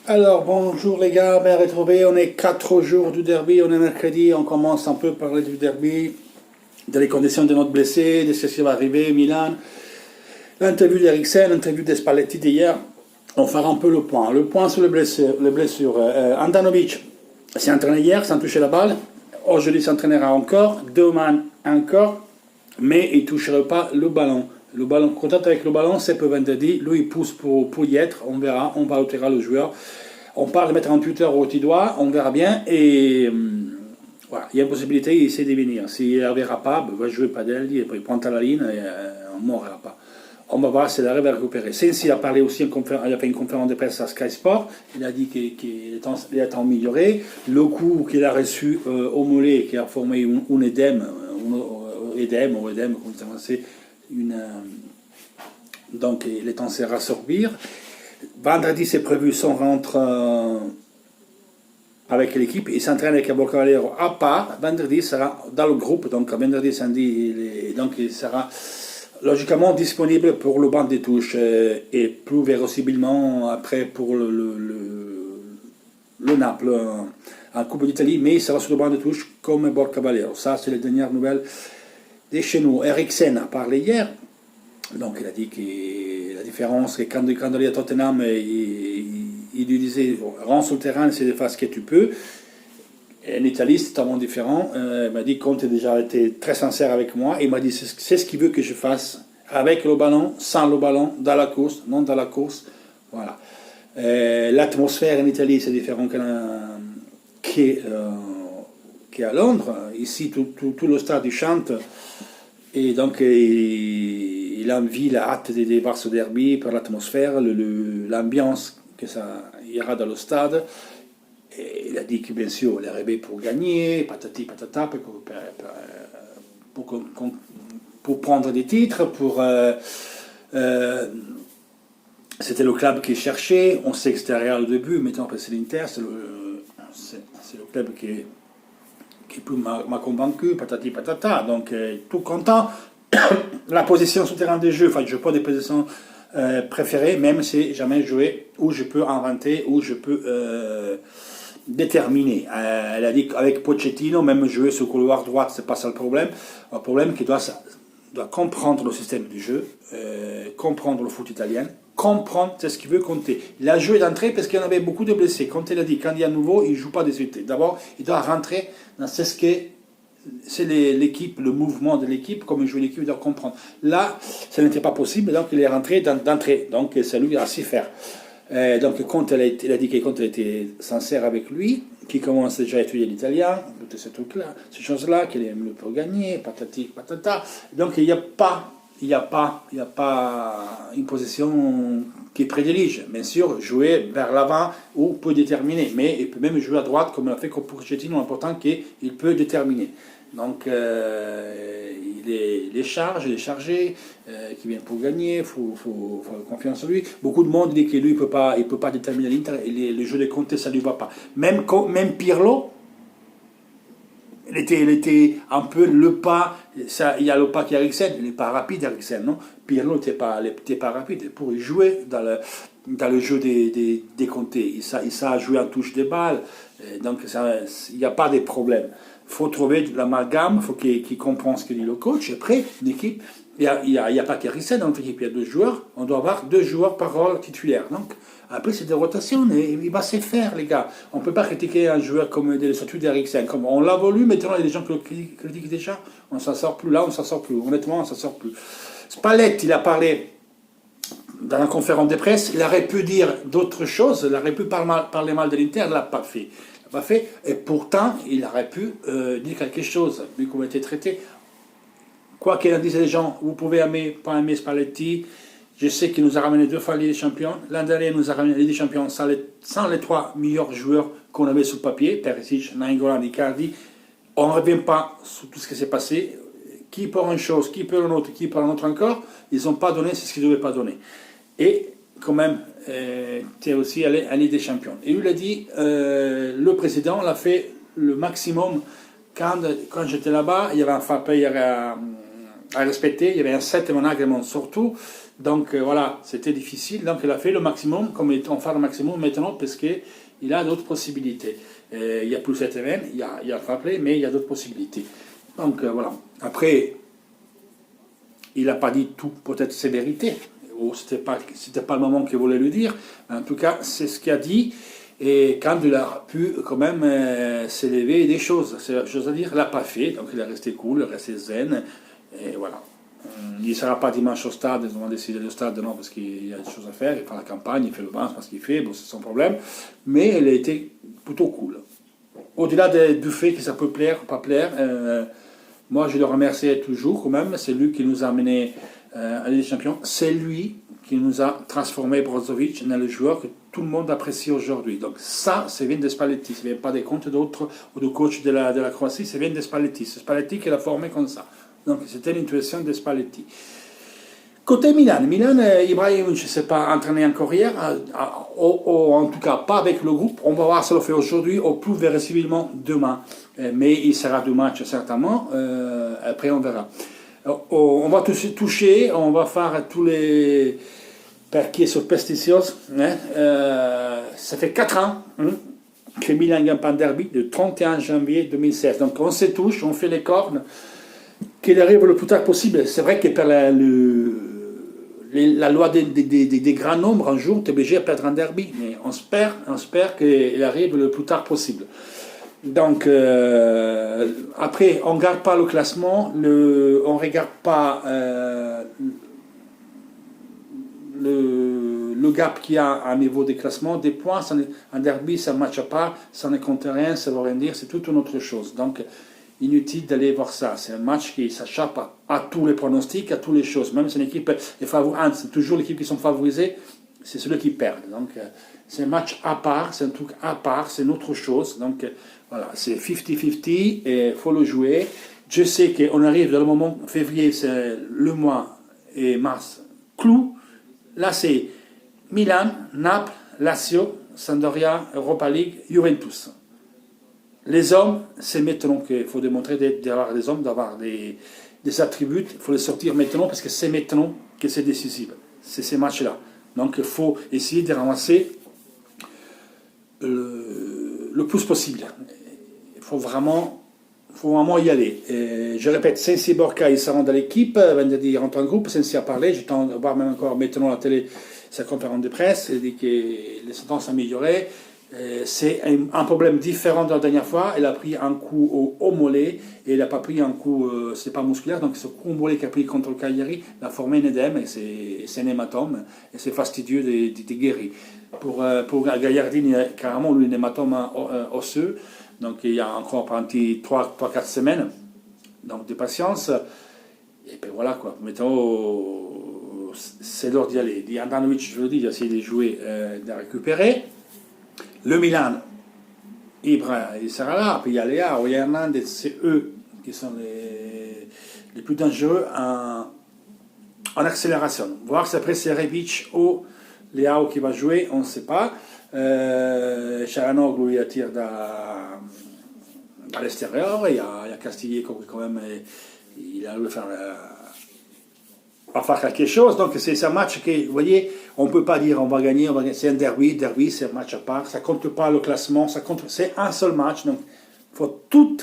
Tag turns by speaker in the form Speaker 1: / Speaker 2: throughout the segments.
Speaker 1: Alors, bonjour les gars, bien retrouvé. On est 4 jours du derby, on est mercredi, on commence un peu à parler du derby, des conditions de notre blessé, de ce qui va arriver, Milan, l'interview d'Eriksen, l'interview de Spalletti d'hier. On fera un peu le point. Le point sur les blessures. Andanovic s'est entraîné hier sans toucher la balle. Aujourd'hui s'entraînera encore. Demain encore. Mais il ne touchera pas le ballon. Le ballon, contact avec le ballon, c'est pour vendredi. Lui, il pousse pour y être. On verra. On va retirer le joueur. On parle de mettre un tuteur au petit doigt. On verra bien. Et voilà, il y a une possibilité, il essaie de venir. S'il ne verra pas, il va jouer padel, et puis il prend la ligne et on ne mourra pas. On va voir s'il arrive à récupérer. Sensi a parlé aussi, il a fait une conférence de presse à Sky Sport. Il a dit qu'il est amélioré. Le coup qu'il a reçu au mollet, qui a formé un édème, comme c'est donc il est censé rassorbir. Vendredi, c'est prévu son rentre avec l'équipe. Il s'entraîne avec Borja Valero à part. Vendredi, il sera dans le groupe. Donc, vendredi, samedi, donc il sera logiquement disponible pour le banc des touches et plus véritablement après pour le Naples en Coupe d'Italie, mais il sera sur le banc des touches comme Borja Valero. Ça, c'est les dernières nouvelles de chez nous. Eriksen a parlé hier, donc il a dit que la différence, que quand il est à Tottenham, il lui disait rentre sur le terrain, c'est de faire ce que tu peux. En Italie, c'est totalement différent. Il m'a dit Conte a déjà été très sincère avec moi. Il m'a dit c'est ce qu'il veut que je fasse, avec le ballon, sans le ballon, dans la course, non dans la course. Voilà. L'atmosphère en Italie, c'est différent qu'à Londres. Ici, tout le stade il chante. Et donc, il a envie, il a hâte de voir ce derby par l'atmosphère, l'ambiance que ça ira dans le stade. Et il a dit que bien sûr, il est arrivé pour gagner, patati patata, pour prendre des titres, c'était le club qui cherchait. On sait que c'était Real au début, maintenant c'est l'Inter, c'est le club qui plus m'a convaincu, patati patata. Donc tout content. La position sur le terrain de jeu, enfin je n'ai pas des positions préférées, même si jamais joué où je peux inventer, où je peux déterminer. Elle a dit qu'avec Pochettino, même jouer sur le couloir droit, c'est pas ça le problème. Le problème, c'est qu'il doit comprendre le système du jeu, comprendre le foot italien, comprendre ce qu'il veut compter. Il a joué d'entrée parce qu'il y en avait beaucoup de blessés. Quand il a dit, quand il y a nouveau, il ne joue pas de suite. D'abord, il doit rentrer dans ce que c'est l'équipe, le mouvement de l'équipe, comme il joue l'équipe, il doit comprendre. Là, ça n'était pas possible, donc il est rentré d'entrée. Donc c'est lui qui a su faire. Donc quand il a dit que quand elle était sincère avec lui, qu'il commence déjà à étudier l'italien, toutes ces trucs-là, ces choses-là, qu'il est mieux pour gagner, patati patata. Donc il n'y a pas une position qui privilégie. Bien sûr, jouer vers l'avant ou peut déterminer, mais il peut même jouer à droite comme il a fait pour Pochettino, l'important qu'il peut déterminer. Donc il est chargé, qui vient pour gagner, il faut avoir confiance en lui. Beaucoup de monde dit que lui, il peut pas déterminer l'Inter, et le jeu de Conte, ça ne lui va pas. Même Pirlo, il était un peu le pas, il y a le pas qui est Eriksen, il n'est pas rapide Eriksen, non? Pirlo n'était pas rapide, pour jouer dans le jeu des Conte, il sait jouer en touche de balle, donc il n'y a pas de problème. Il faut trouver l'amalgame, il faut qu'il comprenne ce que dit le coach. Après, l'équipe, il n'y a pas qu'Eriksen dans notre équipe, il y a 2 joueurs, on doit avoir 2 joueurs par rôle titulaire. Donc, après, c'est des rotations, et il va se faire, les gars. On ne peut pas critiquer un joueur comme le statut d'Eriksen. Comme on l'a voulu, maintenant, il y a des gens qui le critiquent déjà. On ne s'en sort plus. Là, on ne s'en sort plus. Honnêtement, on ne s'en sort plus. Spalletti, il a parlé dans la conférence de presse. Il aurait pu dire d'autres choses. Il aurait pu parler mal de l'Inter. Il ne l'a pas fait. Et pourtant, il aurait pu dire quelque chose, vu qu'on a été traité. Quoi qu'il en dise les gens, vous pouvez aimer, pas aimer Spalletti. Je sais qu'il nous a ramené 2 fois la Ligue des Champions. L'an dernier, il nous a ramené la Ligue des Champions sans les 3 meilleurs joueurs qu'on avait sur le papier, Perisic, Nainggolan, Icardi. On ne revient pas sur tout ce qui s'est passé. Qui pour une chose, qui pour une autre, qui pour une autre encore, ils n'ont pas donné ce qu'ils ne devaient pas donner. Et quand même, tu es aussi allé à la Ligue des Champions. Et lui, il a dit, le président l'a fait le maximum. Quand j'étais là-bas, il y avait un fair play à respecter, il y avait un certain agrément surtout Donc voilà, c'était difficile. Donc il a fait le maximum, comme on fait le maximum maintenant, parce qu'il a d'autres possibilités. Il n'y a plus cette semaine, il y a le fair play, mais il y a d'autres possibilités. Donc voilà. Après, il n'a pas dit tout, peut-être ses vérités, ou c'était pas le moment qu'il voulait le dire. Mais en tout cas, c'est ce qu'il a dit. Et quand il a pu quand même s'élever des choses, c'est la chose à dire, il l'a pas fait. Donc il est resté cool, il est resté zen. Et voilà. Il ne sera pas dimanche au stade, ils ont décidé le stade, non, parce qu'il y a des choses à faire, il fait la campagne, il fait le banc, parce qu'il fait, bon, c'est son problème, mais il a été plutôt cool. Au-delà du fait que ça peut plaire ou pas plaire, moi je le remercie toujours quand même, c'est lui qui nous a amené à la Ligue des Champions, c'est lui qui nous a transformé Brozovic dans le joueur que tout le monde apprécie aujourd'hui. Donc ça vient de Spalletti, ça ne vient pas des comptes d'autres ou du coach de la Croatie, ça vient de Spalletti, c'est Spalletti qui l'a formé comme ça. Donc c'était l'intuition de Spalletti. Côté Milan, Ibrahimovic ne s'est pas entraîné encore hier, ou en tout cas pas avec le groupe. On va voir si on le fait aujourd'hui ou plus vraisemblablement demain. Mais il sera du match certainement, après on verra. On va toucher, on va faire tous les perquis superstitieux. Ça fait 4 ans que Milan gagne pas un derby, le 31 janvier 2016. Donc on se touche, on fait les cornes. Qu'il arrive le plus tard possible. C'est vrai que par la loi des grands nombres, un jour, tu es obligé de perdre un derby. Mais on espère qu'il arrive le plus tard possible. Donc, après, on ne regarde pas le classement, on ne regarde pas le gap qu'il y a à niveau des classements, des points. Un derby, c'est un match à part, ça ne compte rien, ça ne veut rien dire, c'est toute une autre chose. Donc, inutile d'aller voir ça. C'est un match qui s'échappe à tous les pronostics, à toutes les choses. Même si une équipe est favorisée, c'est toujours l'équipe qui sont favorisées, c'est ceux qui perdent. Donc c'est un match à part, c'est un truc à part, c'est une autre chose. Donc voilà, c'est 50-50 et il faut le jouer. Je sais qu'on arrive dans le moment février, c'est le mois et mars, clou. Là c'est Milan, Naples, Lazio, Sampdoria, Europa League, Juventus. Les hommes, c'est maintenant qu'il faut démontrer d'avoir les hommes, d'avoir des attributs. Il faut les sortir maintenant parce que c'est maintenant que c'est décisif. C'est ces matchs-là. Donc il faut essayer de ramasser le plus possible. Il faut vraiment y aller. Et je répète, Sensi et Borca, ils seront dans l'équipe. Vendredi, ils rentrent en groupe. Sensi a parlé. J'attends de voir même encore maintenant à la télé sa conférence de presse. Il dit que les sentences s'amélioraient. C'est un problème différent de la dernière fois. Elle a pris un coup au mollet et elle n'a pas pris un coup, c'est pas musculaire. Donc ce coup au mollet qu'elle a pris contre le Cagliari l'a formé un édème et c'est un hématome et c'est fastidieux de guérir. Pour Gagliardini, carrément, lui, un hématome osseux. Donc il y a encore un petit 3-4 semaines donc de patience. Et puis voilà quoi. Maintenant, c'est l'heure d'y aller. Handanovic, je le dis, d'essayer de jouer, de récupérer. Le Milan, Ibra, il sera là. Puis il y a Léa, il y a Hernandez, c'est eux qui sont les plus dangereux en accélération. Voir si après c'est Rebic ou Léao qui va jouer, on ne sait pas. Charanoglu, il tire à l'extérieur. Il y a Castillier qui quand même, il a le faire. À faire quelque chose, donc c'est un match que, vous voyez, on ne peut pas dire on va gagner, c'est un derby, c'est un match à part, ça ne compte pas le classement, c'est un seul match, donc il faut tout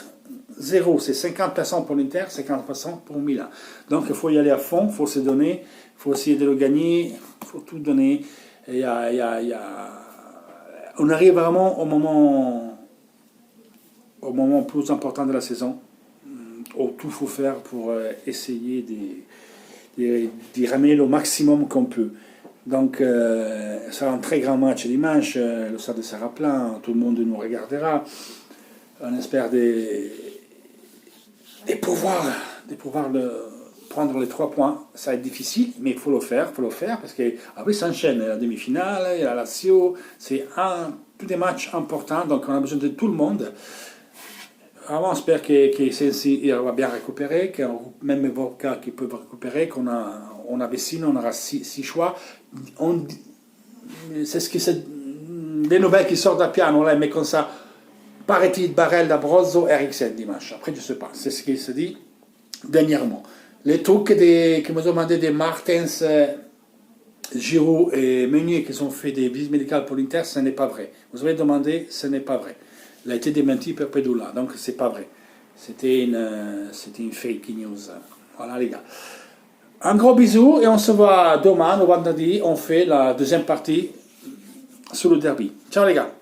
Speaker 1: zéro, c'est 50% pour l'Inter, 50% pour Milan. Donc il faut y aller à fond, il faut se donner, il faut essayer de le gagner, il faut tout donner. On arrive vraiment au moment plus important de la saison, où tout faut faire pour essayer d'y ramener le maximum qu'on peut. Donc, ça sera un très grand match dimanche. Le stade sera plein, tout le monde nous regardera. On espère de pouvoir prendre les 3 points. Ça va être difficile, mais il faut le faire, parce qu'après ça enchaîne la demi-finale, il y a la Lazio, c'est tous des matchs importants, donc on a besoin de tout le monde. Avant, on espère que Sensi va bien récupérer, qu'il y a même Borca qui peuvent récupérer, qu'on a Vecino, on aura 6 choix. C'est ce qui c'est des nouvelles qui sortent à piano, là, mais comme ça, paraît-il Barella, Brozzo, Eriksen dimanche. Après, je ne sais pas, c'est ce qui se dit dernièrement. Les trucs que me demandaient des Martens, Giroud et Meunier qui ont fait des visites médicales pour l'Inter, ce n'est pas vrai. Vous avez demandé, ce n'est pas vrai. Il a été démenti par Pedula, donc c'est pas vrai. C'était une fake news. Voilà les gars. Un gros bisou et on se voit demain, au vendredi, on fait la deuxième partie sur le derby. Ciao les gars.